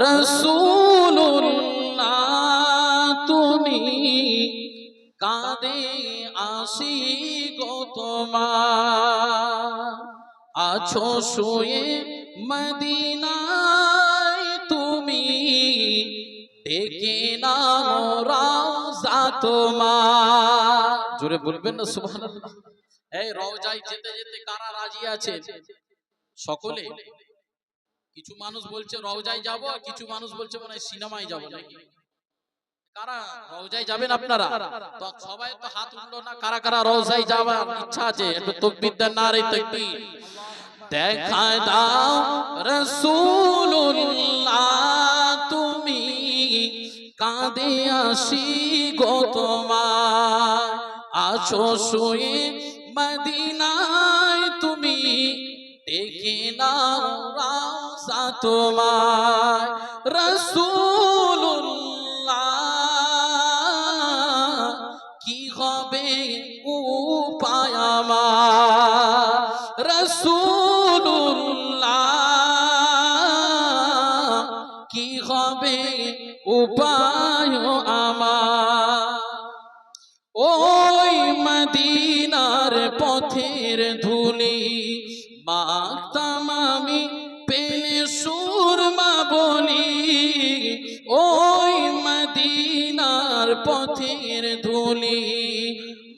রাসূলুল্লাহ তুমি কাঁদে আসি গো তোমার, আছো শুয়ে মদিনায় তুমি, ডেকে নাও রওজা তোমার। জোরে বলবেন না সুবহানাল্লাহ। এই রওজায় যেতে যেতে কারা রাজি আছে? সকলে। কিছু মানুষ বলছে রওজায় যাব, আর কিছু মানুষ বলছে মনে হয় সিনেমায় যাব। নাকি কারা রওজায় যাবেন আপনারা? তো সবাই তো হাত উঠলো না। কারা কারা রওজায় যাওয়ার ইচ্ছা আছে? একটু তাকবীর দেন, নারে তাকবীর। দেখা দাও রাসূলুল্লাহ তুমি কাঁদে আসি গো তোমার, আছো শুয়ে মদিনায় তুমি, ডেকে নাও রওজা তোমার। রাসূলুল্লাহ কি হবে উপায় আমার, রাসূলুল্লাহ কি হবে উপায় আমার। ওই মদিনার পথের ধুলি মাখতাম আমি পেলে সুরমা বলি, ওই মদিনার পথের ধুলি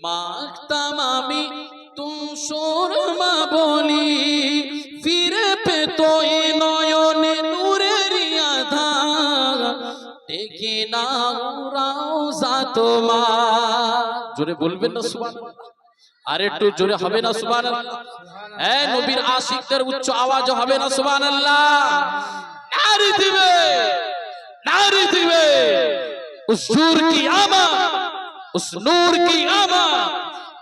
মাখতাম আমি তুম সুরমা বলি, ফিরে পেতো এ নয়নে নূরের আধার, ডেকে নাও রওজা তোমার। জোরে বলবেন না সুবহানাল্লাহ? আর একটু জোরে হবে না সুবহানাল্লাহ? এই নবীর আশিকদের উচ্চ আওয়াজ হবে না সুবহানাল্লাহ? নারে দিবে, নারে দিবে। उस नूर की आमद, उस नूर की आमद,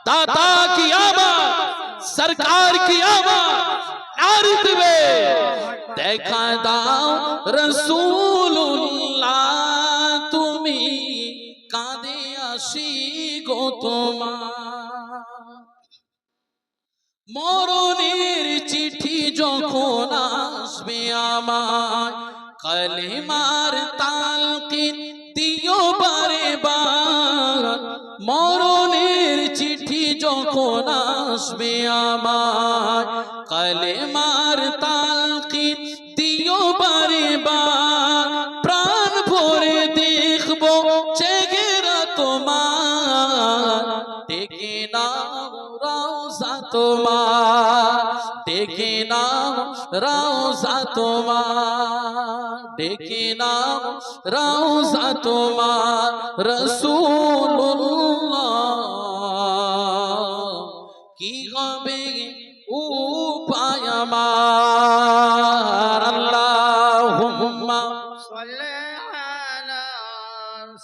दाता की आमद, सरकार की आमद, नारे दिবে। দেখা দাও রাসূলুল্লাহ তুমি কাঁদে আসি গো তোমার, মরণের চিঠি যখন আসবে আমার, কালেমার তালকিন দিও বারে বার, মরণের চিঠি যখন আসবে আমার, কালেমার তালকিন দিও বারে বার, প্রাণ ভরে দেখবো চেহারা তোমার, ডেকে নাও রওজা তোমার, ডেকে নাও রওজা তোমার, ডেকে নাও রওজা তোমার। রাসূলুল্লাহ কি হবে উপায় আমার। আল্লাহুম্মা সাল্লি আলা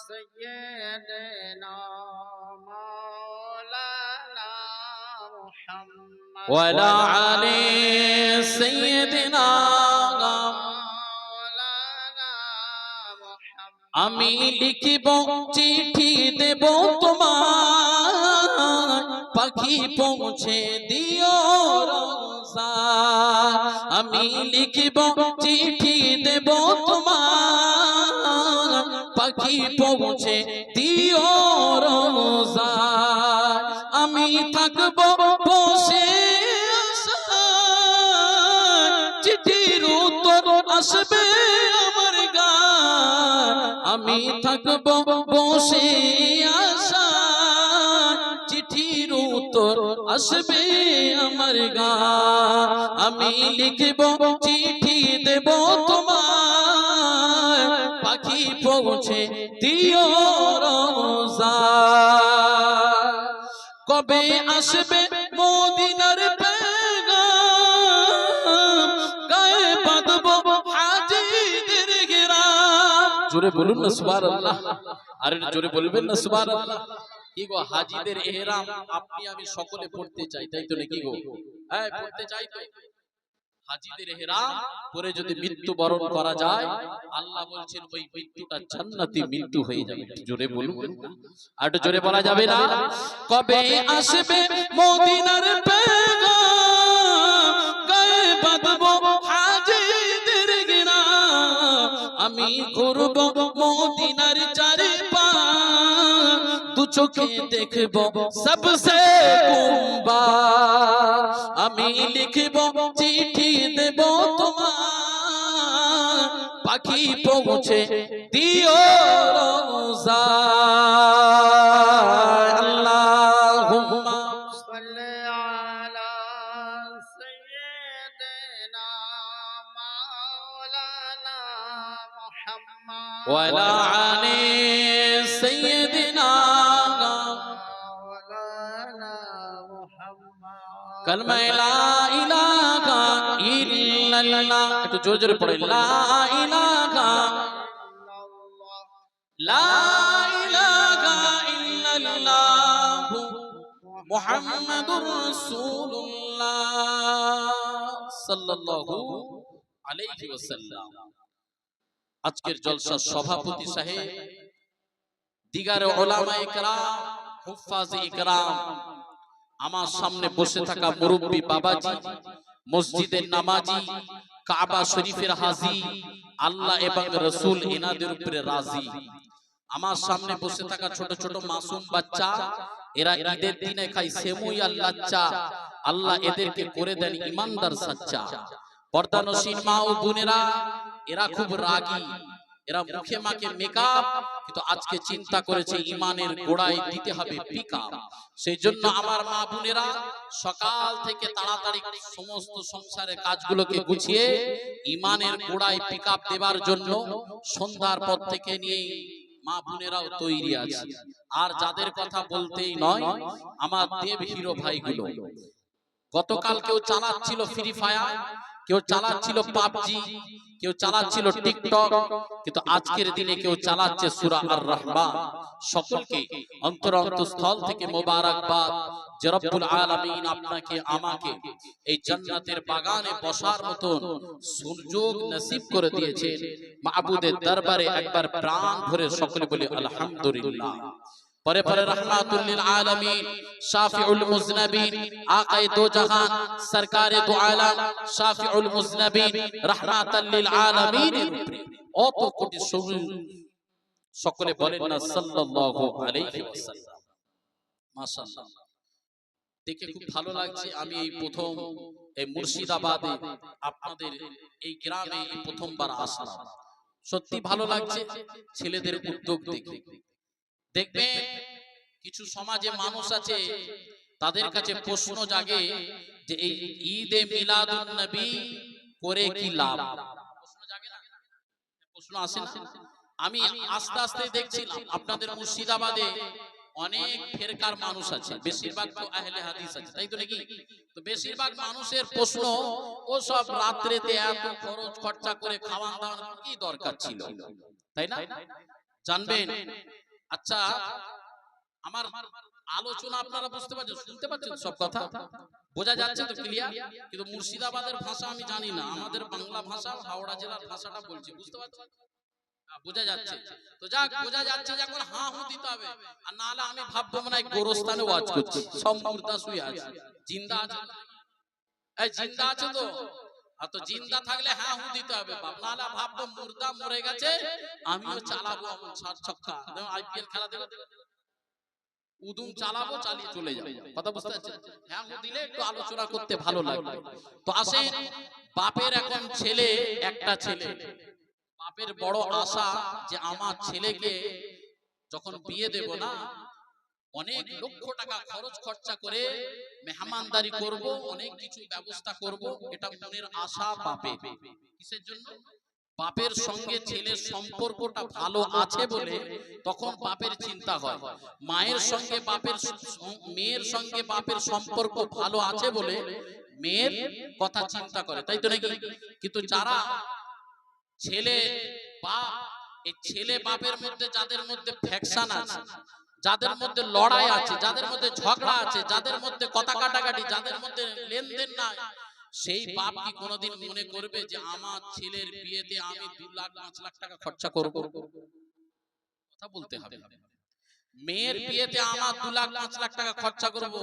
সাইয়্যিদিনা মাওলানা মুহাম্মদ ওয়া আলা আলি সাইয়্যিদিনা। আমি লিখিব চিঠি দেব তোমার, পাখি পৌঁছে দিও রওজা। আমি লিখিব চিঠি দেব তোমার, পাখি পৌঁছে দিও রওজা। আমি থাকব বসে আশায়, চিঠির উত্তর আসবে আমার গায়। আমি থাকব বসে আশায়, চিঠির উত্তর আসবে আমার গায়। আমি লিখব চিঠি দেব তোমায়, পাখি পৌঁছে দিও রওজা। কবে আসবে মদিনার পেগাম, গায়ে বাঁধবো হাজিদের গেরাম। জোরে বলুন না সুবহানাল্লাহ। আর জোরে বলবেন না সুবহানাল্লাহ। কি গো, হাজিদের ইহরাম আপনি আমি সকলে পড়তে চাই, তাই তো নাকি গো? হ্যাঁ, পড়তে চাই তো। হাজিদের ইহরাম পরে যদি মৃত্যু বরণ করা যায়, আল্লাহ বলছেন ওই মৃত্যুটা জান্নাতি মৃত্যু হয়ে যাবে। জোরে বলুন, আর জোরে বলা যাবে না? কবে আসবে মদিনার পেগাম, গায়ে বাঁধবো হাজিদের গেরাম। আমি ঘুরব মদিনার চারিপাশ দু চোখে দেখব সবসে কুম্বা আমি লিখব চিঠি দেব তোমার পাখি পৌঁছে দিও রোজা আল্লাহুম্মা صل على سيدنا مولانا محمد ওয়ালা আলি সাইয়্যিদিনা مولانا محمد কালমা লা ইলাহা ইল্লাল্লাহ একটু জোরে জোরে পড়ে লা ইলাহা লা ইলাহা ইল্লাল্লাহ মুহাম্মাদুর রাসূলুল্লাহ সাল্লাল্লাহু আলাইহি ওয়াসাল্লাম। আজকের জলসার সভাপতি সাহেব, দিগার উলামায়ে কেরাম, হুফাজে ইকরাম, আমার সামনে বসে থাকা মুরব্বী বাবাজি, মসজিদের নামাজি, কাবা শরীফের হাজি, আল্লাহ এবং রাসূল এনাদের উপরে রাজি। আমার সামনে বসে থাকা ছোট ছোট মাসুম বাচ্চা, এরা ঈদের দিনে খায় সেমুই আর লাচ্চা, আল্লাহ এদেরকে করে দেন ইমানদার সাচ্চা। পর্দানশীল মা ও বোনেরা, এরা খুব রাগী, এরা মুখে মাখে মেকআপ, কিন্তু আজকে চিন্তা করেছে ইমানের গোড়ায় দিতে হবে পিকআপ। সেই জন্য আমার মা বোনেরা সকাল থেকে তাড়াতাড়ি সমস্ত সংসারের কাজগুলোকে গুছিয়ে ইমানের গোড়ায় পিকআপ দেবার জন্য সন্ধ্যার পর থেকে নিয়ে মা বোনেরাও তৈরি আছে। আর যাদের কথা বলতেই নয়, আমার দেব হিরো ভাইগুলো, গতকাল কেউ চালাচ্ছিল ফ্রি ফায়ার, কেউ চালাচ্ছিল পাবজি, কেউ চালাচ্ছিল টিকটক, কিন্তু আজকের দিনে কেউ চালাচ্ছে সূরা আর রহমান। সকলকে অন্তরস্থল থেকে মোবারকবাদ যে রব্বুল আলামিন আপনাকে আমাকে এই জান্নাতের বাগানে বসার মতন সুযোগ নসিব করে দিয়েছেন। মাবুদের দরবারে একবার প্রাণ ভরে সকলে বলি আলহামদুলিল্লাহ। পরে পরে রাহমাতুল লিল আলামিন, শাফিউল মুজনাবিন, আকায়ে দো জাহান, সরকারে দো আলম, শাফিউল মুজনাবিন, রাহমাতাল লিল আলামিন অত কোটি সকলে বলেন না সাল্লাল্লাহু আলাইহি ওয়াসাল্লাম। মাশাআল্লাহ, দেখে খুব ভালো লাগছে। আমি এই প্রথম এই মুর্শিদাবাদে আপনাদের এই গ্রামে এই প্রথমবার আসলাম, সত্যি ভালো লাগছে ছেলেদের উদ্যোগ দেখে। দেখবেন কিছু সমাজে মানুষ আছে, তাদের কাছে প্রশ্ন জাগে যে এই ঈদে মিলাদুন নবী করে কি লাভ? প্রশ্ন জাগে না? প্রশ্ন আসে না? আমি আস্তে আস্তে দেখছিলাম আপনাদের মুর্শিদাবাদে অনেক ফেরকার মানুষ আছে, বেশিরভাগ তো আহলে হাদিস আছে, তাই তো নাকি? তো বেশিরভাগ মানুষের প্রশ্ন, ও সব রাত্রেতে এত খরচ খরচা করে খাওয়া দাওয়ার কি দরকার ছিল, তাই না? জানবেন, আচ্ছা আমার আলোচনা আপনারা বুঝতে পারছেন, শুনতে পাচ্ছেন? সব কথা বোঝা যাচ্ছে তো ক্লিয়ার? কিন্তু মুর্শিদাবাদের ভাষা আমি জানি না, আমাদের বাংলা ভাষা হাওড়া জেলার ভাষাটা বলছি, বুঝতে পারছেন? বোঝা যাচ্ছে তো? যাক, বোঝা যাচ্ছে যে এখন হা হু দিতে হবে, আর না হলে আমি ভাববো মনে হয় গোরস্থানে ওয়াজ করছি, সব মুর্দা শুয়ে আছে। জিন্দা আছে? এই জিন্দা আছে তো? আর তো জিন্দা থাকলে হ্যাঁ হু দিতে হবে বাপ, না হলে ভাববো মুর্দা মরে গেছে, আমিও চালাবো এমন ৬০ ছক্কা, আইপিএল খেলা দেখো, উদুম চালাবো, চালিয়ে চলে যাবো। কথা বুঝতে পারছেন? হ্যাঁ হু দিলে একটু আলোচনা করতে ভালো লাগবে। তো আসেন, বাপের এখন ছেলে, একটা ছেলে, বাপের বড় আশা যে আমার ছেলেকে যখন বিয়ে দেব না, অনেক লক্ষ টাকা খরচ খরচা করে মেহমানদারি করব, অনেক কিছু ব্যবস্থা করব, এটা মনের আশা বাপের। কিসের জন্য? বাপের সঙ্গে ছেলের সম্পর্কটা ভালো আছে বলে তখন বাপের চিন্তা হয়। মায়ের সঙ্গে বাপের, মেয়ের সঙ্গে বাপের সম্পর্ক ভালো আছে বলে মেয়ের কথা চিন্তা করে, তাই তো নাকি? কিন্তু যারা ছেলে বাপ, এই ছেলে বাপের মধ্যে যাদের মধ্যে ফ্যাকশন আছে, যাদের মধ্যে লড়াই আছে, যাদের মধ্যে ঝগড়া আছে, যাদের মধ্যে কথা কাটাকাটি, যাদের মধ্যে লেনদেন নাই, সেই বাপ কি কোনোদিন মনে করবে যে আমার ছেলের বিয়েতে আমি 2 লাখ 5 লাখ টাকা খরচা করব? কথা বলতে হবে। মেয়ের বিয়েতে আমার 2 লাখ 5 লাখ টাকা খরচা করব,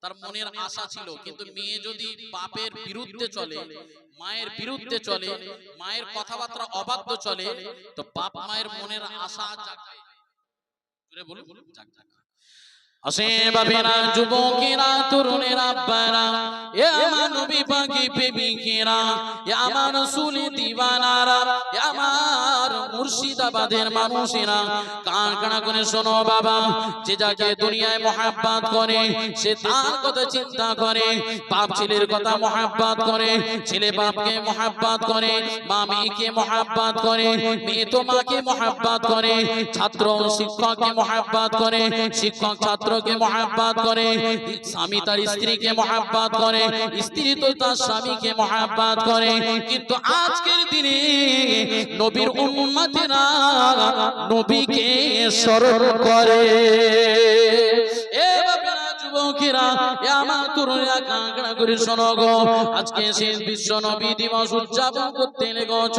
তার মনের আশা ছিল, কিন্তু মেয়ে যদি বাপের বিরুদ্ধে চলে, মায়ের বিরুদ্ধে চলে, মায়ের কথাবার্তা অবাধ্য চলে, তো বাপ মায়ের মনের আশা জাগে। জোরে বলুন, জাগে। আসে বাবেরা, যুবকেরা, তরুণেরা, আব্বারা, এ আমার নবী পাকি প্রেমিকেরা, এ আমার রাসূলে দিওয়ানারা, এ আমার মুর্শিদাবাদের মানুষেরা, কান কানা করে শোনো বাবা, যে যাকে দুনিয়ায় মহব্বত করে সে তার কথা চিন্তা করে, বাপ ছেলের কথা মহব্বত করে, ছেলে বাপকে মহব্বত করে, মা মেয়েকে মহব্বত করে, মেয়ে তো মাকে মহব্বত করে, ছাত্র শিক্ষককে মহব্বত করে, শিক্ষক ছাত্রকে মহব্বত করে, স্বামী তার স্ত্রীকে মহব্বত করে, স্ত্রী তো তার স্বামীকে মহব্বত করে। কিন্তু আজকের দিনে নবীর উম্মতেরা নবীকে স্মরণ করে। এ বাবারা, যুবকেরা, এ আমার তরুণেরা, কাঁকড়া করে শোনো গো, আজকে শেষ বিশ্ব নবী দিবস উদযাপন করতে লেগেছ,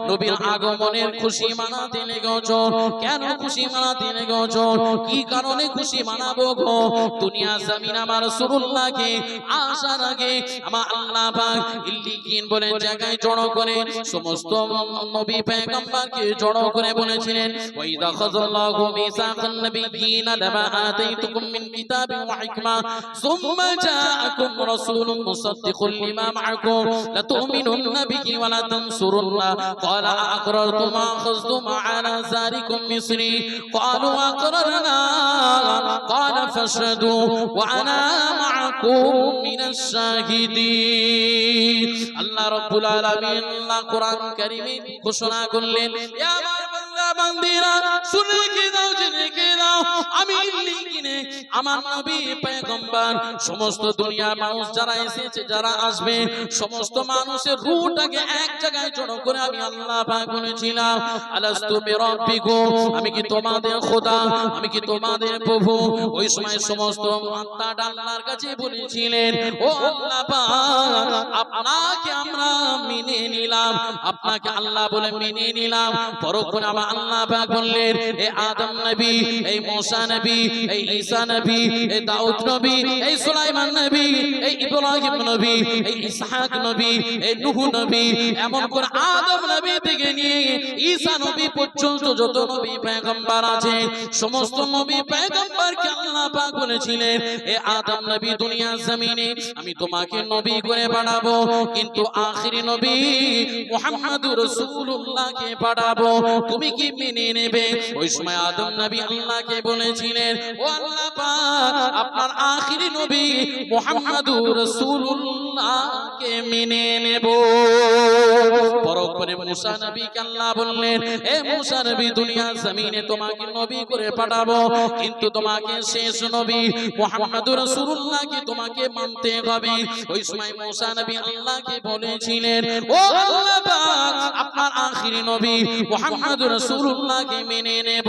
নবীর আগমনের খুশি মানাতে লেগেছ। কেন খুশি মানাতে লেগেছ? কি কারণে খুশি মানাবো গো? দুনিয়া জমিন আমার রাসূলুল্লাহকে আসার আগে আমার আল্লাহ পাক ইল্লিকিন বলে জায়গায় জড়ো করে সমস্ত নবী পয়গম্বরকে জড়ো করে বলেছিলেন, ওয়াইদা খাযাল্লাহু মিসাকান নাবিয়্যিনা লামা আতাইতুকুম মিন কিতাবিন ওয়া হিকমা সুম্মা জাআকুম রাসূলুম মুসাদ্দিকুল লিমা মা'আকুম লাতু'মিনুন্না বিহি ওয়া লা তানসুরুল্লাহ ক্বালা আ'আকরারতুম আ'খাযতুম আ'লা যালিকুম মিসরি ক্বালু আ'আকরারনা ক্বালা ফাশহাদু ওয়া আনা মা'আকুম মিনাশ শাহিদিন। আল্লাহ রাব্বুল আলামিন আল্লাহ কোরআন কারীমে ঘোষণা করলেন, ইয়া আমার বান্দা বান্দিরা শুনে রেখে দাও, জেনে রেখে দাও, আমি লিখিনে আমার নবী পয়গম্বর সমস্ত দুনিয়ার মানুষ যারা এসেছে, যারা আসবে, সমস্ত মানুষের রূহটাকে এক জায়গায় জড়ো করে আমি আল্লাহ পাক বলেছিলাম, আলাস্তু বিরাব্বিকুম, আমি কি তোমাদের খোদা, আমি কি তোমাদের প্রভু? ওই সময় সমস্ত আত্মাটা আল্লাহর কাছে বলেছিলেন, ও আল্লাহ পাক, আপনাকে আমরা মেনে নিলাম, আপনাকে আল্লাহ বলে মেনে নিলাম। পরক্ষণে আমার আল্লাহ পাক বললেন, এ আদম নবী, এই মূসা নবী, এই ঈসা নবী, এই দাউদ নবী, এই সুলাইমান নবী, এই ইব্রাহিম নবী, এই ইসহাক নবী, এই নূহ নবী, এমন করে আদম নবী থেকে নিয়ে ঈসা নবী পর্যন্ত যত নবী পয়গম্বর আছে, সমস্ত নবী পয়গম্বরকে আল্লাহ পাক বলেছিলেন, এ আদম নবী, দুনিয়া জমিনে আমি তোমাকে নবী করে পাঠাবো, কিন্তু আখিরি নবী মুহাম্মদুর রাসূলুল্লাহকে পাঠাবো, তুমি কি মেনে নেবে? ওই সময় আদম নবী আল্লাহকে বলেছিলেন, ও আল্লাহ পাক, আপনার আখিরি নবী মুহাম্মদুর রাসূলুল্লাহকে মেনে নেব। পরক্ষণে মূসা নবীকে আল্লাহ বললেন, এ মূসা নবী, দুনিয়া জমিনে তোমাকে নবী করে পাঠাবো, কিন্তু তোমাকে শেষ নবী মুহাম্মদুর রাসূলুল্লাহকে তোমাকে মানতে হবে। ওই সময় মূসা নবী আল্লাহকে বলেছিলেন, ও আল্লাহ পাক, আপনার আখিরি নবী মুহাম্মদুর রাসূলুল্লাহকে মেনে নেব।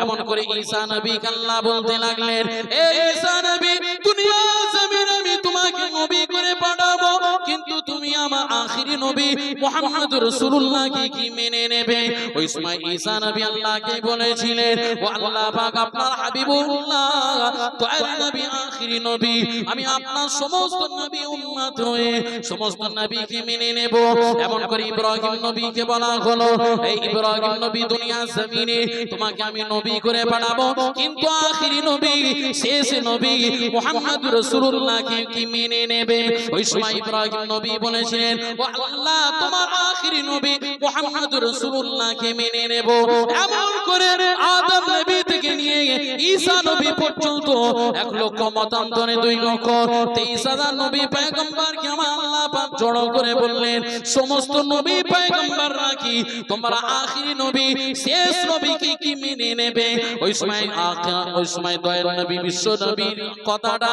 এমন করে ঈসা নবীকে আল্লাহ বলতে লাগলেন, এ ঈসা নবী, দুনিয়া জমিনে আমি তোমাকে নবী করে পাঠাবো, কিন্তু তুমি আমার আখিরি নবী মুহাম্মদুর রাসূলুল্লাহকে কি মেনে নেবে? ওই সময় ঈসা নবী আল্লাহকে বলেছিলেন, ও আল্লাহ পাক, আপনার হাবিবুল্লাহ দয়ার নবী, আখিরি নবী, আমি আপনার সমস্ত নবী উম্মত হয়ে সমস্ত নবীকে মেনে নেব। এমন করে ইব্রাহিম নবীকে বলা হলো, এই ইব্রাহিম নবী, দুনিয়া জমিনে তোমাকে আমি নবী করে পাঠাবো, কিন্তু আখিরি নবী, শেষ নবী মুহাম্মদুর রাসূলুল্লাহকে কি মেনে নেবে? ওই সময় ইব্রাহিম নবী বলেছিলেন, ও আল্লাহ, তোমার আখিরি নবী মুহাম্মদুর রাসূলুল্লাহকে মেনে নেব। এমন করে আদম নবী থেকে নিয়ে ঈসা নবী পর্যন্ত 1 লক্ষ মতান্তরে 2 লক্ষ 23,000 নবী পয়গম্বরকে আমার আল্লাহ পাক জড়ো করে বললেন, সমস্ত নবী পয়গম্বররা কি তোমরা আখিরি নবী, শেষ নবীকে কি মেনে নেবে? ওই সময় দয়ার নবী, বিশ্ব নবীর কথাটা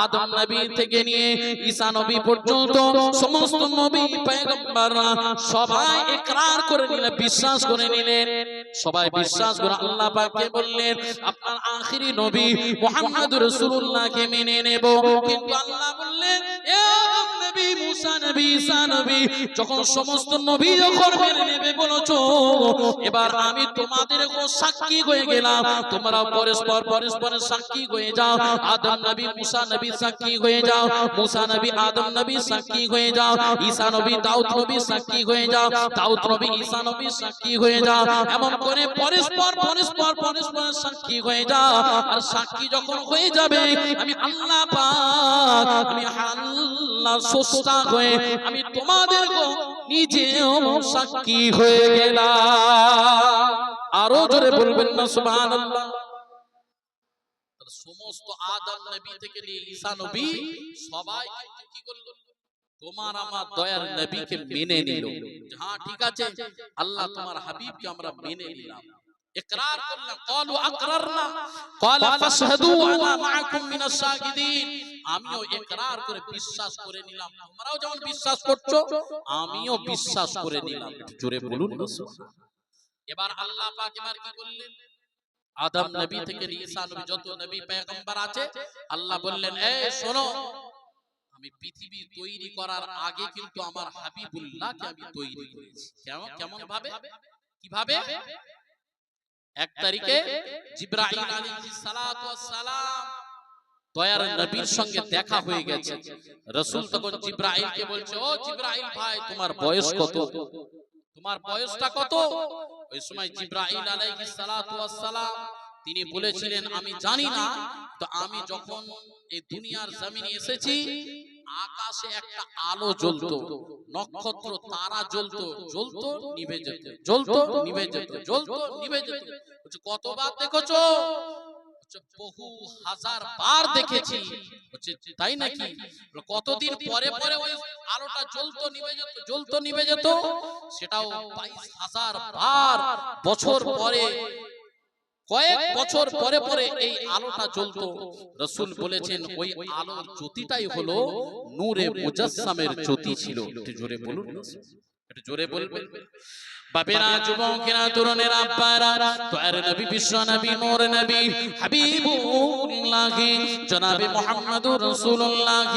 আদম নবী থেকে নিয়ে ঈসা নবী পর্যন্ত সমস্ত নবী পয়গম্বররা সবাই ইকরার করে নিলেন, বিশ্বাস করে নিলেন। সবাই বিশ্বাস করে আল্লাহ পাককে বললেন, আপনার আখিরি নবী মুহাম্মদুর রাসূলুল্লাহকে মেনে নেব। কিন্তু আল্লাহ বললেন, এ আদম নবী, মূসা নবী ঈসা নবী যখন সমস্ত নবী যখন মেনে নেবে বলেছো, এবার আমি তোমাদের সাক্ষী হয়ে গেলাম, তোমরা পরস্পরের সাক্ষী হয়ে যাও। আদম নবী মুসা নবী সাক্ষী হয়ে যাও, মুসা নবী আদম নবী সাক্ষী হয়ে যাও, ঈসা নবী দাউদ নবী সাক্ষী হয়ে যাও, দাউদ নবী ঈসা নবী সাক্ষী হয়ে যাও। এমন করে পরস্পরের সাক্ষী হয়ে যাও। আর সাক্ষী যখন হয়ে যাবে, আমি আল্লাহ পাক, আমি আল্লাহ স্রষ্টা হয়ে আমি তোমাদের নিজেও সাক্ষী হয়ে গেলাম। আরো জোরে বলবেন না সুবহানাল্লাহ। সমস্ত আদম নবী থেকে নিয়ে ঈসা নবী সবাই কিন্তু কি করলো? তোমার আমার দয়ার নবীকে মেনে নিল। হ্যাঁ ঠিক আছে, আল্লাহ তোমার হাবিবকে আমরা মেনে নিলাম, ইকরার করলাম। ক্বালু আকরারনা ক্বালা ফাশহাদু আনা মাআকুম মিনাশ শাহিদিন। আমিও ইকরার করে বিশ্বাস করে নিলাম, তোমরাও যেমন বিশ্বাস করছো আমিও বিশ্বাস করে নিলাম। একটু জোরে বলুন না সুবহানাল্লাহ। এবার আল্লাহ পাক এবার কি করলেন? আদম নবী থেকে ঈসা নবী যত নবী পয়গম্বর আছে, আল্লাহ বললেন, এই শোনো, আমি পৃথিবী তৈরি করার আগে কিন্তু আমার হাবিবুল্লাহকে আমি তৈরি করেছি। কেমন ভাবে? কিভাবে? এক তারিখে জিবরাইল আলাইহিস সালাতু ওয়াস সালাম দয়ার নবীর সঙ্গে দেখা হয়ে গেছে। রাসূল তখন জিবরাইলকে বলছে, ও জিবরাইল ভাই, তোমার বয়স কত? তোমার বয়সটা কত? ওই সময় জিবরাইল আলাইহিস সালাতু ওয়াস সালাম তিনি বলেছিলেন, আমি জানি না, তো আমি যখন এই দুনিয়ার জমিনে এসেছি আকাশে একটা আলো জ্বলতো, নক্ষত্র তারা জ্বলতো, জ্বলতো নিভে যেত, জ্বলতো নিভে যেত, জ্বলতো নিভে যেত। বলছে কতবার দেখেছো? বহু হাজার বার দেখেছি। তাই নাকি? কতদিন পরে পরে ওই আলোটা জ্বলতো নিভে যেত, জ্বলতো নিভে যেত? সেটাও 22,000 বার। বছর পরে, কয়েক বছর পরে পরে এই আলোটা জ্বলতো। রাসূল বলেছেন ওই আলোর জ্যোতিটাই হলো নূরে মুজাসসামের জ্যোতি ছিল। একটু জোরে বলুন, একটু জোরে বলবেন। বাবেরা, যুবকেরা, তরুণেরা, আব্বারা, দয়ার নবী, বিশ্ব নবী, নূর নবী, হাবিবুল্লাহ জনাবে মুহাম্মদুর রাসূলুল্লাহ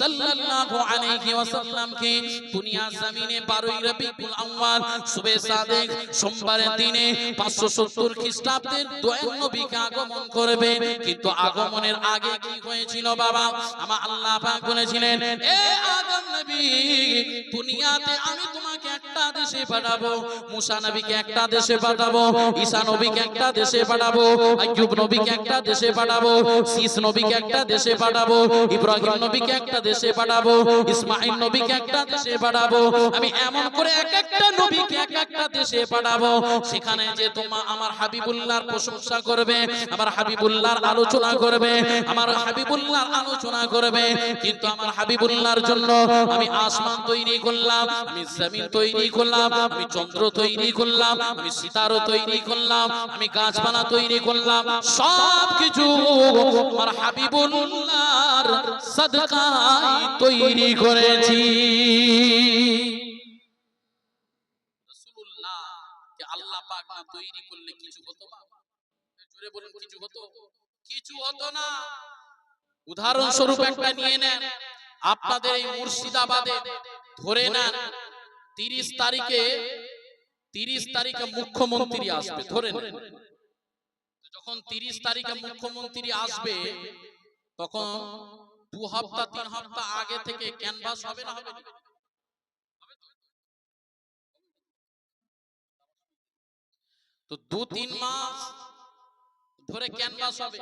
সাল্লাল্লাহু আলাইহি ওয়াসাল্লাম কে দুনিয়া জমিনে 12 রবিউল আউয়াল সুবে সাদেক সোমবারের দিনে 570 খ্রিস্টাব্দের দয়ার নবীকে আগমন করবে। কিন্তু আগমনের আগে কি হয়েছিল বাবা? আমার আল্লাহ পাক বলেছিলেন, এ আদম নবী, দুনিয়াতে আমি তোমাকে একটা দেশে পাঠাবো, মুসা নবীকে একটা দেশে পাঠাবো, ঈসা নবীকে একটা দেশে পাঠাবো, আইয়ুব নবীকে একটা দেশে পাঠাবো, শীস নবীকে একটা দেশে পাঠাবো, ইব্রাহিম নবীকে একটা দেশে পাঠাবো, ইসমাঈল নবীকে একটা দেশে পাঠাবো। আমি এমন করে এক একটা নবীকে এক একটা দেশে পাঠাবো, সেখানে যে তোমার আমার হাবিবুল্লাহর প্রশংসা করবে, আমার হাবিবুল্লাহর আলোচনা করবে, আমার হাবিবুল্লাহর আলোচনা করবে। কিন্তু আমার হাবিবুল্লাহর জন্য আমি আসমান তৈরি করলাম, আমি জমিন তৈরি করলাম, আমি চন্দ্র তৈরি করলাম, আমি সিতারা তৈরি করলাম, আমি গাছপালা তৈরি করলাম, সবকিছু আমার হাবিবুল্লাহর সাদকায় তৈরি করেছি। রাসূলুল্লাহ কে আল্লাহ পাক না তৈরি করলে কিছু হতো না? জোরে বলুন, কিছু হতো? কিছু হতো না। উদাহরণস্বরূপ একটা নিয়ে নেন, আপনাদের এই মুর্শিদাবাদে ধরে নেন 30 তারিখে মুখ্যমন্ত্রী আসবে, ধরে নেন। যখন 30 তারিখে মুখ্যমন্ত্রী আসবে, তখন 2 হপ্তাহ 3 হপ্তাহ আগে থেকে ক্যানভাস হবে না? হবে না? তো 2-3 মাস ধরে ক্যানভাস হবে।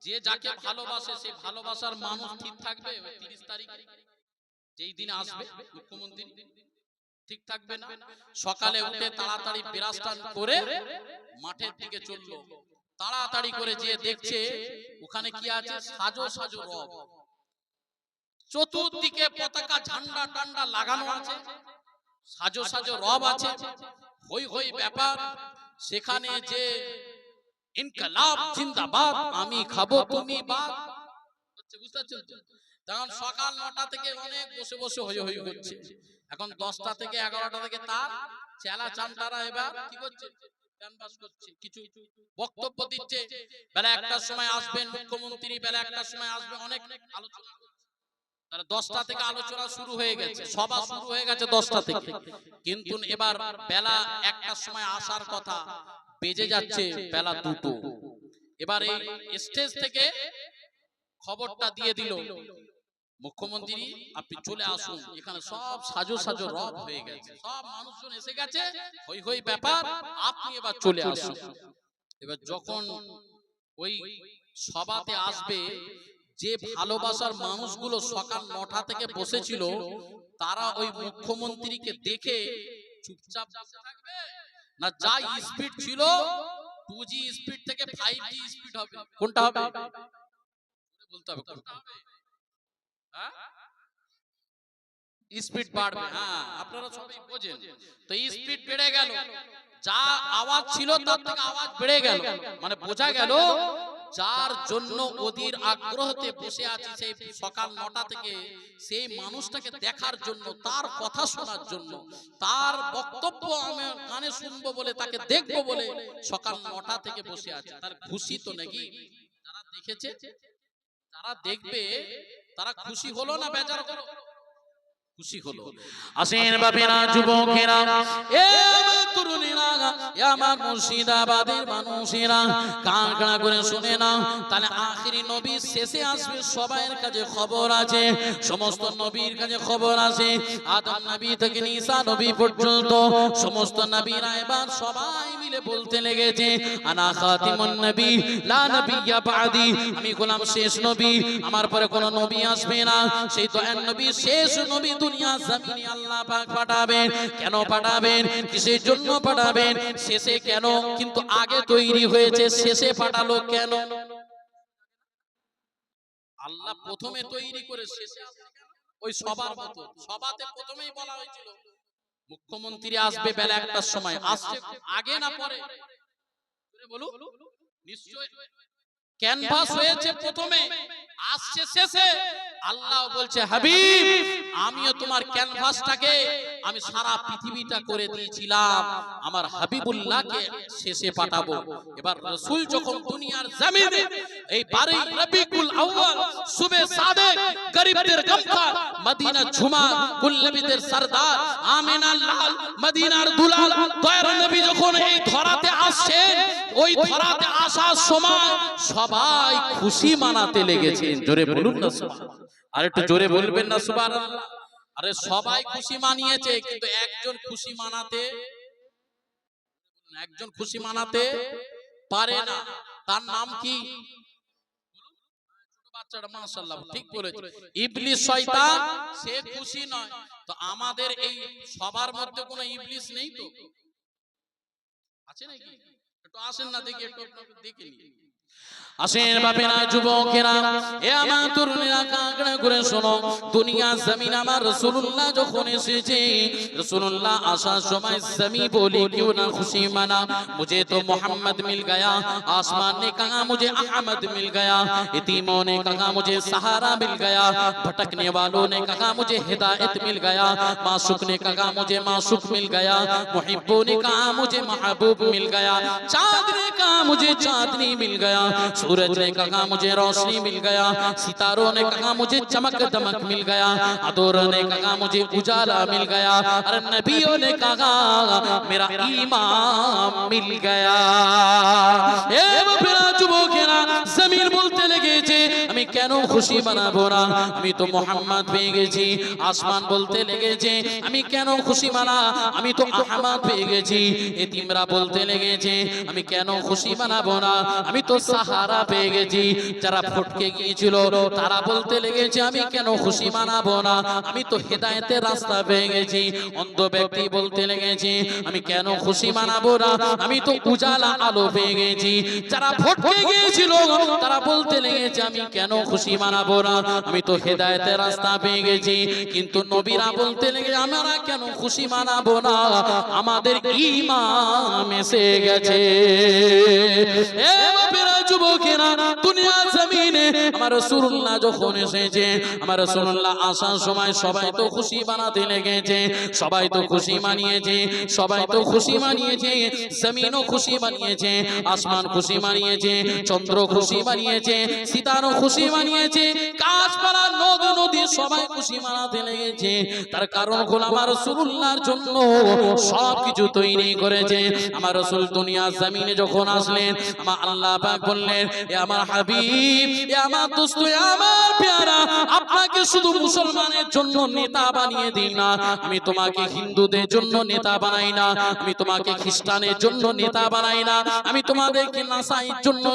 যে যাকে ভালোবাসে সেই ভালোবাসার মানুষ ঠিক থাকবে ওই 30 তারিখে যেই দিন আসবে মুখ্যমন্ত্রী? ঠিক থাকবে না। সকালে উঠে তাড়াতাড়ি বিরাজটান করে মাঠের দিকে চললো, তাড়াতাড়ি করে যে দেখছে ওখানে কি আছে, সাজো সাজো রব, চতুর্দিকে পতাকা ঝান্ডা টান্ডা লাগানো আছে, সাজো সাজো রব আছে, হই হই ব্যাপার। সেখানে যে ইনকলাব জিন্দাবাদ, আমি খাবো তুমি বাদ হচ্ছে, বুঝতে পারছেন? তখন সকাল 9টা থেকে অনেক বসে বসে হই হই হচ্ছে। এখন 10টা থেকে 11টা থেকে তার চেলা চামটারা এবার কি করছে, ক্যানভাস করছে, কিছু বক্তব্য দিচ্ছে। বেলা 1টার সময় আসবেন মুখ্যমন্ত্রী, বেলা 1টার সময় আসবে, অনেক আলোচনা। তাহলে 10টা থেকে আলোচনা শুরু হয়ে গেছে, সভা শুরু হয়ে গেছে 10টা থেকে, কিন্তু এবার বেলা 1টার সময় আসার কথা, বেজে যাচ্ছে বেলা 2টো। এবার এই স্টেজ থেকে খবরটা দিয়ে দিল, মুখ্যমন্ত্রী আপনি চলে আসুন, এখানে সব সাজো সাজো রব হয়ে গেছে, সব মানুষজন এসে গেছে, হই হই ব্যাপার, আপনি এবার চলে আসুন। এবার যখন ওই সভাতে আসবে, যে ভালোবাসার মানুষগুলো সকাল 9টা থেকে বসেছিল, তারা ওই মুখ্যমন্ত্রীকে দেখে চুপচাপ বসে থাকবে, না যা স্পিড ছিল 2G স্পিড থেকে 5G স্পিড হবে? কোনটা হবে বলতে হবে, কোনটা হবে? হ্যাঁ, স্পিড বাড়বে। হ্যাঁ, আপনারা সবাই বোঝেন তো, স্পিড বেড়ে গেল, যা আওয়াজ ছিল তার থেকে আওয়াজ বেড়ে গেল, মানে বোঝা গেল যার জন্য অধীর আগ্রহতে বসে আছি সেই সকাল 9টা থেকে, সেই মানুষটাকে দেখার জন্য, তার কথা শোনার জন্য, তার বক্তব্য আমি কানে শুনবো বলে, তাকে দেখবো বলে সকাল 9টা থেকে বসে আছে, তার খুশি তো নাকি? যারা দেখেছে, যারা দেখবে, তারা খুশি হলো না বেজার হলো? খুশি হলো। আসেন বাপেরা, যুবকেরা, এ আমার তরুণীরা, এ আমার মুর্শিদাবাদের মানুষেরা, কান খাড়া করে শুনে নাও, তাহলে আখিরি নবী শেষে আসবে, সবার কাছে খবর আছে, সমস্ত নবীর কাছে খবর আছে, আদম নবী থেকে ঈসা নবী পর্যন্ত সমস্ত নবীরা এবার সবাই মিলে বলতে লেগেছে, আনা খাতিমুন নবী লা নবিয়্যা বাদি, আমি গোলাম শেষ নবী, আমার পরে কোনো নবী আসবে না, সেই তো এক নবী, শেষ নবী দুনিয়া জমিনে আল্লাহ পাক পাঠাবেন। কেন পাঠাবেন, কিসের জন্য পাঠাবেন, শেষে কেন, কিন্তু আগে তৈরি হয়েছে, শেষে পাঠালো কেন? আল্লাহ প্রথমে তৈরি করে শেষে ওই সবার মতো, সভাতে প্রথমেই বলা হয়েছিল মুখ্যমন্ত্রী আসবে বেলা 1টার সময়, আসছে আগে না পরে? বলুন, নিশ্চয় ক্যানভাস হয়েছে প্রথমে, আসছে শেষে। আল্লাহ বলছে, হাবিব আমিও তোমার ক্যানভাসটাকে আমি সারা পৃথিবীটা করে দিয়েছিলাম, আমার হাবিবুল্লাহকে শেষে পাঠাবো। এবার রাসূল যখন দুনিয়ার জমিনে এই 12 রবিউল আউয়াল সুবে সাদেক, গরিবদের গমখার, মদিনা ঝুমা, কুল্লবীদের সরদার, আমিনার লাল, মদিনার দুলাল, দয়ার নবী যখন এই ধরাতে আসছেন, ওই ধরাতে আসার সময় সবাই খুশি মানাতে লেগেছেন। জোরে বলুন না সুবহানাল্লাহ, আর একটু জোরে বলবেন না সুবহানাল্লাহ। আরে সবাই খুশি মানিয়েছে, কিন্তু একজন খুশি মানাতে পারে না, তার নাম কি? ছোট বাচ্চাটা মাশাআল্লাহ ঠিক বলেছে, ইবলিস শয়তান, সে খুশি নয়। তো আমাদের এই সবার মধ্যে কোনো ইবলিস নেই তো? আছে নাকি? একটু আসেন না দেখি, একটু আপনাকে দেখে নিই। আসেন বাপেরা, যুবকেরা, এ আমার তরুণীরা, কাঁকড়া করে শোনো, দুনিয়া জমিন আমার রাসূলুল্লাহ যখন এসেছে, রাসূলুল্লাহ আসার সময় জমি বলি क्यों ना खुशी मना, मुझे तो मोहम्मद मिल गया, आसमान ने कहा मुझे अहमद मिल गया, यतीमों ने कहा मुझे सहारा मिल गया, भटकने वालों ने कहा मुझे हिदायत मिल गया, माशूक ने कहा मुझे माशूक मिल गया, मुहिब्बों ने कहा मुझे महबूब मिल गया, चाँद ने कहा मुझे चांदनी मिल गया, सूरज ने कहा मुझे रोशनी मिल गया, सितारों ने कहा मुझे चमक दमक मिल गया, अदोरों ने कहा मुझे उजाला मिल गया, और नबियों ने कहा मेरा ईमान मिल गया। ए बापेरा, যুবকেরা, জমিন বলতে লেগেছে আমি কেন খুশি মানাবো না, আমি তো মোহাম্মদ পেয়ে গেছি। আসমান বলতে লেগেছে আমি কেন খুশি মানা, আমি তো আহমদ পেয়ে গেছি। এতিমরা বলতে লেগেছে আমি কেন খুশি মানাবো না, আমি তো সাহারা পেয়ে গেছি। যারা ফটকে গিয়েছিল তারা বলতে লেগেছে আমি কেন খুশি মানাবো না, আমি তো হেদায়েতের রাস্তা পেয়ে গেছি। অন্ধ ব্যক্তি বলতে লেগেছে আমি কেন খুশি মানাবো না, আমি তো উজালা আলো পেয়ে গেছি। যারা ফটকে গিয়েছিল তারা বলতে লেগেছে আমি কেন খুশি মানাবো না, আমি তো হেদায়েতের রাস্তা পেয়ে গেছি। কিন্তু নবীরা বলতে লেগেছে আমরা কেন খুশি মানাবো না, আমাদের ঈমান এসে গেছে। এ বাপেরা, যুবকেরা, দুনিয়া জমিনে আমার রাসূলুল্লাহ যখন এসেছে, আমার রাসূলুল্লাহ আসার সময় সবাই তো খুশি বানাতে লেগেছে, সবাই তো খুশি মানিয়েছে, সবাই তো খুশি মানিয়েছে, জমিনও খুশি বানিয়েছে, আসমান খুশি বানিয়েছে, চন্দ্র খুশি বানিয়েছে, সিতারও খুশি বানিয়েছে, গাছপালা নদ নদী সবাই খুশি মানাতে লেগেছে। তার কারণ হলো আমার রাসূলুল্লাহর জন্য সবকিছু তৈরি করেছে। আমার রাসূল দুনিয়া জমিনে যখন আসলেন, আমার আল্লাহ পাক বললেন, এ আমার হাবিব, এ আমার দোস্ত, এ আমার প্যারা, আপনাকে শুধু মুসলমানের জন্য নেতা বানিয়ে দিই না, আমি তোমাকে হিন্দুদের জন্য নেতা বানাই না, আমি তোমাকে খ্রিস্টানের জন্য নেতা বানাই না, আমি তোমাদেরকে নাসাইর জন্য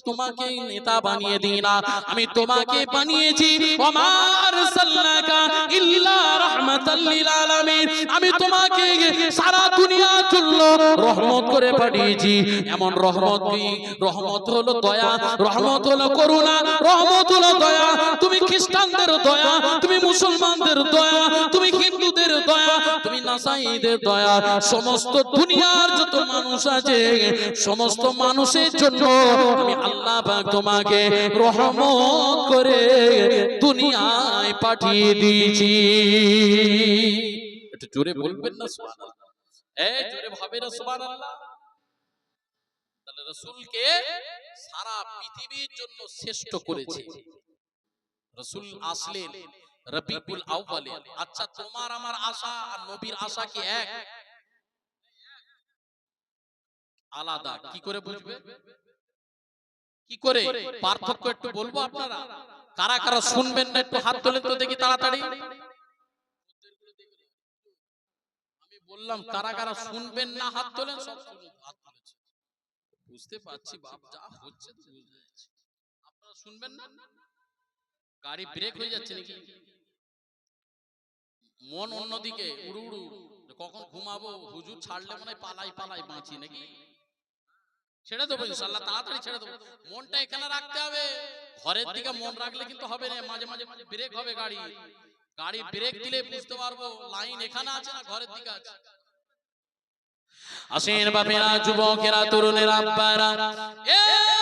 তোমাকে নেতা বানিয়ে দিই না, আমি তোমাকে বানিয়েছি ওমার সাল্লাকা ইল্লা রাহমাতাল লিল আলামিন, আমি তোমাকে সারা দুনিয়ার জন্য রহমত করে পাঠিয়েছি। এমন রহমত কি? রহমত হলো দয়া, রহমত হলো করুণা, রহমত হলো দয়া। তুমি খ্রিস্টানদের দয়া, তুমি মুসলমানদের দয়া, তুমি হিন্দুদের দয়া, তুমি নাসাইদের দয়া, সমস্ত দুনিয়ার যত মানুষ আছে সমস্ত মানুষের জন্য আমি আল্লাহ পাক তোমাকে রহমত করে দুনিয়ায় পাঠিয়ে দিয়েছি। একটু জোরে বলবেন না সুবহানাল্লাহ? এই জোরে ভাবে না সুবহানাল্লাহ? তাহলে রাসূলকে সারা পৃথিবীর জন্য শ্রেষ্ঠ করেছে। রাসূল আসলেন রবিউল আউয়ালে। আচ্ছা, তোমার আমার আশা আর নবীর আশা কি এক? আলাদা। কি করে বুঝবে? কি করে পার্থক্য একটু বলবো আপনারা? কারা কারা শুনবেন না একটু হাত তোলেন তো দেখি তাড়াতাড়ি। আমি বললাম কারা কারা শুনবেন না হাত তোলেন, সব হাত তুলেছে। বুঝতে পারছি বাপ, যা হচ্ছে তো বুঝতে যাচ্ছে। আপনারা শুনবেন না? গাড়ি ব্রেক হয়ে যাচ্ছে নাকি? মন অন্যদিকে উড়ু উড়ু, কখন ঘুমাবো, হুজুর ছাড়লে মনে হয় পালাই পালাই বাঁচি নাকি? ছেড়ে দেবো ইনশাআল্লাহ, তাড়াতাড়ি ছেড়ে দেবো। মনটা এখানে রাখতে হবে, ঘরের দিকে মন রাখলে কিন্তু হবে না। মাঝে মাঝে ব্রেক হবে গাড়ি, গাড়ি ব্রেক দিলে বুঝতে পারবো লাইন এখানে আছে না ঘরের দিকে আছে। আসেন বাপেরা, যুবকেরা, তরুণেরা, আব্বারা, এ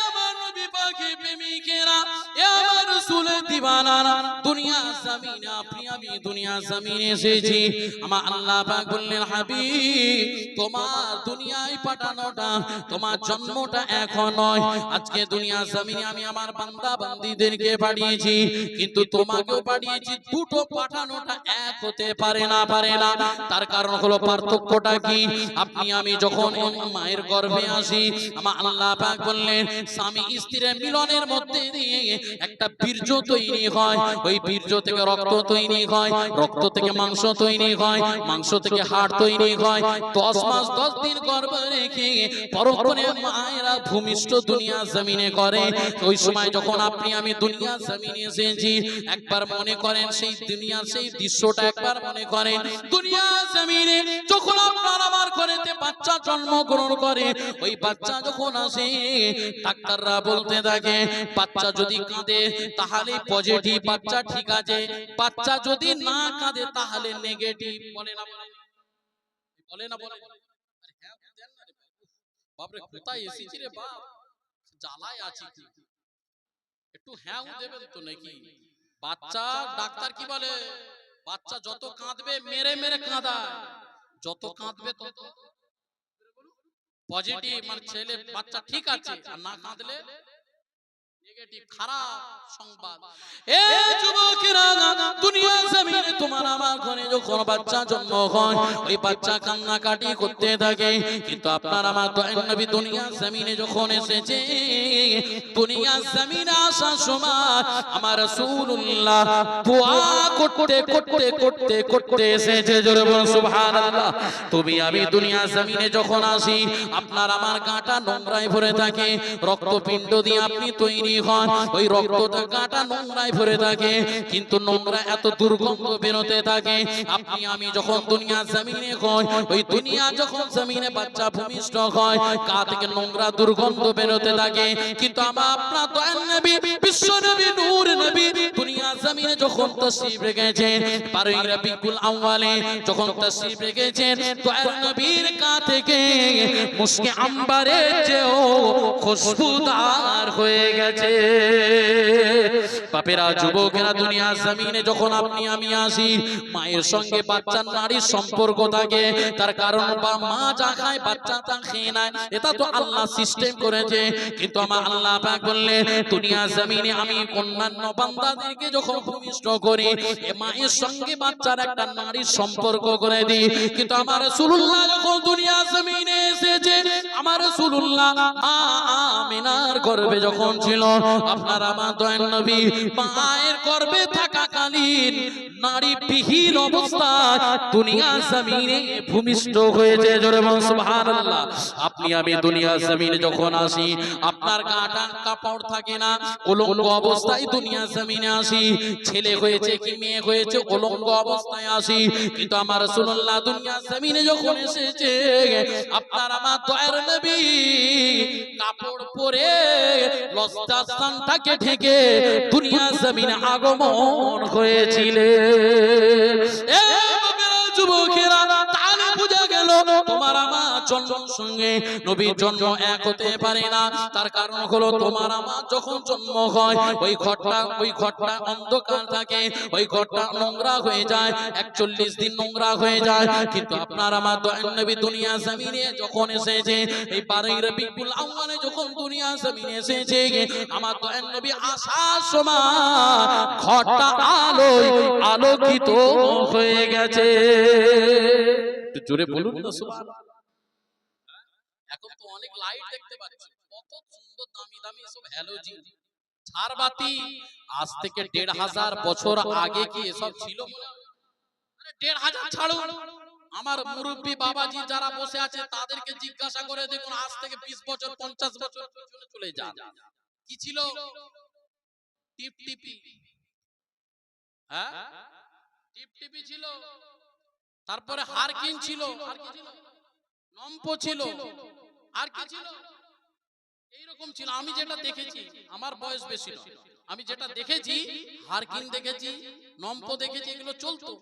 আমার নবী পাকের প্রেমিকেরা, এ আমার রাসূলের দিওয়ানারা, দুনিয়া জমিনে আপনি আমি দুনিয়া জমিনে এসেছি। আমার আল্লাহ পাক বললেন, হাবিব, তোমার দুনিয়ায় পাঠানোটা, তোমার জন্মটা এখন নয়, আজকে দুনিয়া জমিনে আমি আমার বান্দা বান্দীদেরকে পাঠিয়েছি, কিন্তু তোমাকেও পাঠিয়েছি। দুটো পাঠানোটা এক হতে পারে না, পারে না। তার কারণ হলো পার্থক্যটা কি? আপনি আমি যখন মায়ের গর্ভে আসি, আমার আল্লাহ পাক বললেন, স্বামী স্ত্রীর মিলনের মধ্যে দিয়ে একটা বীর্য তৈরি হয়, ওই বীর্য থেকে রক্ত তৈরি হয়, রক্ত থেকে মাংস তৈরি হয়, মাংস থেকে হাড় তৈরি হয়। 10 মাস 10 দিন গর্ভে রেখে পরক্ষণে মায়েরা ভূমিষ্ঠ দুনিয়া জমিনে করে। ওই সময় যখন আপনি আমি দুনিয়া জমিনে এসেছি, একবার মনে করেন সেই দুনিয়ার সেই দৃশ্যটা, একবার মনে করেন দুনিয়া জমিনে যখন আপনার আমার ঘরেতে বাচ্চা জন্মগ্রহণ করে, ওই বাচ্চা যখন আসে ডাক্তাররা বলতে থাকে, বাচ্চা যদি কাঁদে তাহলে পজিটিভ, বাচ্চা ঠিক আছে, বাচ্চা যদি না কাঁদে তাহলে নেগেটিভ। বলে না বলে না বলে? আরে হ্যাঁ দেন না রে বাপ রে, কোথায় এসেছি রে বাপ, জ্বালায় আছি, একটু হ্যাঁ দেবেন তো নাকি? বাচ্চা ডাক্তার কি বলে? বাচ্চা যত কাঁদবে মেরে মেরে কাঁদায়, যত কাঁদবে তত পজিটিভ, মানে ছেলে বাচ্চা ঠিক আছে, আর না কাঁদলে নেগেটিভ, খারাপ সংবাদ। এ যুবকেরা, দুনিয়া জমিনে তোমার আমার ঘরে যখন বাচ্চা জন্ম হয়, ওই বাচ্চা কান্নাকাটি করতে থাকে, কিন্তু আপনার আমার দয়ার নবী দুনিয়া জমিনে যখন এসেছে, দুনিয়া জমিনে আসার সময় আমার রাসূলুল্লাহ দোয়া করতে করতে করতে করতে এসেছে। জোরে বলুন সুবহানাল্লাহ। তুমি আমি দুনিয়া জমিনে যখন আসি, আপনার আমার গাটা নোংরায় ভরে থাকে, রক্তপিণ্ড দিয়ে আপনি তৈরি হন, ওই রক্তটা গাটা নোংরায় ভরে থাকে, কিন্তু নোংরা এত দুর্গন্ধ বেরোতে থাকে। আপনি আমি যখন দুনিয়া জমিনে হই, ওই দুনিয়া যখন জমিনে বাচ্চা ভূমিষ্ঠ হয়, গা থেকে নোংরা দুর্গন্ধ বেরোতে থাকে, কিন্তু আমার আপনার দয়ার নবী, বিশ্ব নবী, নূর নবী দুনিয়া জমিনে যখন তাশরীফ রেখেছেন, 12 রবিউল আউয়ালে যখন তাশরীফ রেখেছেন, দয়ার নবীর গা থেকে মুশকে আম্বারের চেয়েও খুশবুদার হয়ে গেছে। বাপেরা যুবকেরা দুনিয়া জমিনে যখন আপনি আমি আসি মায়ের সঙ্গে বাচ্চার নারীর সম্পর্ক থাকে তার কারণ বা মা যা খায় বাচ্চা তা খেয়ে নেয় এটা তো আল্লাহ সিস্টেম করেছে কিন্তু আমার আল্লাহ পাক বললেন দুনিয়া জমিনে আমি অন্যান্য বান্দাদেরকে যখন ভূমিষ্ঠ করি এ মায়ের সঙ্গে বাচ্চার একটা নারীর সম্পর্ক করে দিই কিন্তু আমার রাসূলুল্লাহ যখন দুনিয়া জমিনে এসেছে আমার রাসূলুল্লাহ মা আমিনার গর্ভে যখন ছিল আপনার আমার দয়াল নবী মায়ের গর্ভে থাকাকালীন নারী বিহীন অবস্থায় দুনিয়া জমিনে ভূমিষ্ঠ হয়েছে জোরে বলুন সুবহানাল্লাহ আপনি আমি দুনিয়া জমিনে যখন আসি আপনার গাটা কাপড় থাকে না উলঙ্গ অবস্থায় দুনিয়া জমিনে আসি ছেলে হয়েছে কি মেয়ে হয়েছে উলঙ্গ অবস্থায় আসি কিন্তু আমার রাসূলুল্লাহ দুনিয়া জমিনে যখন এসেছে আপনার আমার দয়ার নবী কাপড় পরে লজ্জাস্থানটাকে ঢেকে দুনিয়া জমিনে আগমন হয়েছিলেন এ বাবারা যুবকেরা তাহলে বুঝা গেল তোমার আমার জন্মের সঙ্গে নবীর জন্ম এক হতে পারে না তার কারণ হলো তোমার আমার যখন জন্ম হয় ওই ঘরটা অন্ধকার থাকে ওই ঘরটা নোংরা হয়ে যায় 41 দিন নোংরা হয়ে যায় কিন্তু আপনার আমার দয়াল নবী দুনিয়া জমিনে যখন এসেছে এই 12 রবিউল আউয়ালে যখন দুনিয়া জমিনে এসেছে আমার দয়াল নবী আসার সময় ঘরটা আলোয় আলোকিত হয়ে গেছে একটু জোরে বলুন না সুবহানাল্লাহ এখন তো অনেক লাইট দেখতে পাচ্ছি কত সুন্দর দামি দামি সব হ্যালোজিন ঝাড়বাতি আজ থেকে 1500 বছর আগে কি এসব ছিল আরে 1500 ছাড়ো আমার মুরব্বি বাবাজি যারা বসে আছে তাদেরকে জিজ্ঞাসা করে দেখুন আজ থেকে 20 বছর 50 বছর পিছনে চলে যান কি ছিল টিপটিপি হ্যাঁ টিপটিপি ছিল তারপরে হারকিন ছিল আর কি ছিল নম্প ছিল আর কি ছিল এইরকম ছিল আমি যেটা দেখেছি আমার বয়স বেশি না আমি যেটা দেখেছি হারকিন দেখেছি নম্প দেখেছি এগুলো চলতো